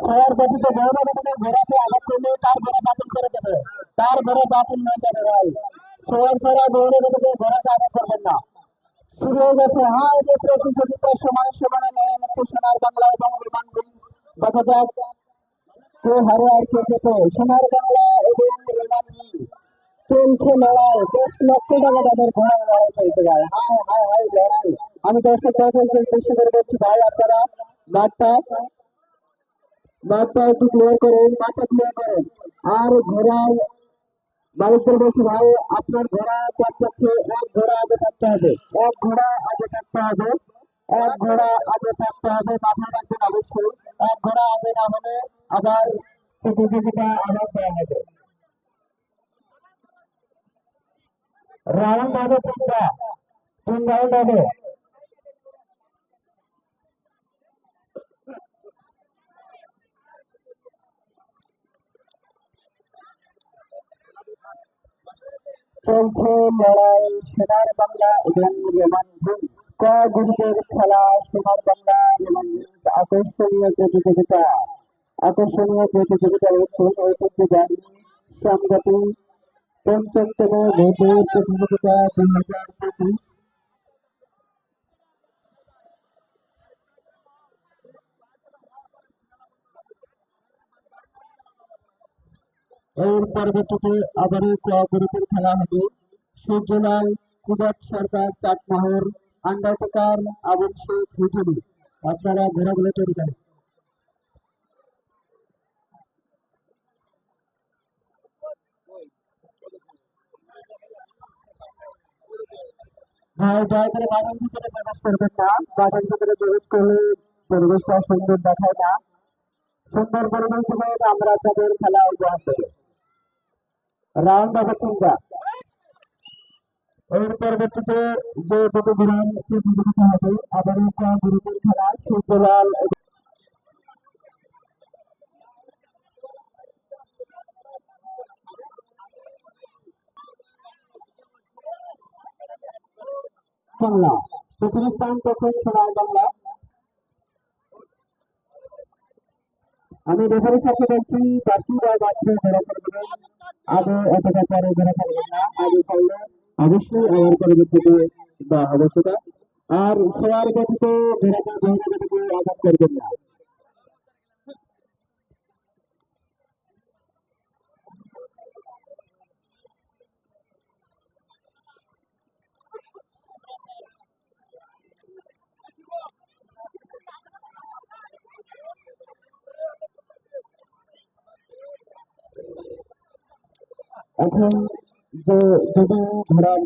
ছোঁয়ার গতিতে ঘোড়াতে আঘাত করলে তার ঘোড়া বাতিল করে দেবে, তার ঘোড়া বাতিল হয়ে যাবে ভাই। ছোঁয়ার ছাড়া দৌড়ে গতিতে ঘোড়াকে আঘাত করবেন না। শুরু হয়ে গেছে হাই যে প্রতিযোগিতার সমানে সমানে লড়াই হচ্ছে সোনার বাংলা এবং রোমান রিংস। দেখা যাক কে হারে আর কে জেতে। সোনার বাংলা এবং রোমান রিংস চলছে লড়াই, 10 লক্ষ টাকা তাদের ঘোড়ার লড়াই চলতে যায়। হাই হাই হাই লড়াই। আমি দর্শক ভাইদেরকে উদ্দেশ্য করে বলছি ভাই আপনারা মাঠটা মাঠটা একটু ক্লিয়ার করেন, মাঠটা ক্লিয়ার করেন। আর ঘোড়ার মালিকদের বলছি ভাই আপনার ঘোড়া কমপক্ষে এক ঘোড়া আগে থাকতে হবে, এক ঘোড়া আগে থাকতে হবে, এক ঘোড়া আগে থাকতে হবে, মাথায় রাখবেন অবশ্যই। এক ঘোড়া আগে না হলে আবার প্রতিযোগিতা আবার দেওয়া হবে। রাউন্ড হবে তিনটা, 3 রাউন্ড হবে। চলছে লড়াই সোনার বাংলা এবং রোমান রিংস। ক গ্রুপের খেলা সোনার বাংলা রোমান রিংস। আকর্ষণীয় প্রতিযোগিতা, আকর্ষণীয় প্রতিযোগিতা হচ্ছে ঐতিহ্যবাহী সংগতি পঞ্চমতম ভোটের প্রতিযোগিতা 2025। এর পরবর্তীতে আবারও ক গ্রুপের খেলা হবে। সূর্যলাল, কুবত সরকার, চাটমোহর, আন্ডারটেকার, আবুল শেখ, হুজুরি। আপনারা ঘোড়াগুলো তৈরি করেন ভাই। দয়া করে মাঠের ভিতরে প্রবেশ করবেন না, মাঠের ভিতরে প্রবেশ করলে পরিবেশটা সুন্দর দেখায় না। সুন্দর পরিবেশ দেখায় আমরা আপনাদের খেলা উপহার দেবো। রাউন্ড হবে তিনটা। এর পরবর্তীতে যে দুটো গ্রুপ প্রতিযোগিতা হবে আবারও ক গ্রুপের খেলা সূর্যলাল বাংলা। প্রথম স্থান করছেন সোনার বাংলা। আমি রেফারি সাথে বলছি বাসি বা মাত্র ঘোরা করে দেবেন, আগে অথবা পরে ঘোরা করবেন না। আগে করলে অবশ্যই আমার পরবর্তীতে দেওয়া হবে সেটা। আর সোয়ার গতিতে ঘোরাতে ঘোরা গতিতে আঘাত করবেন না। এখন যে যদি ঘোড়ার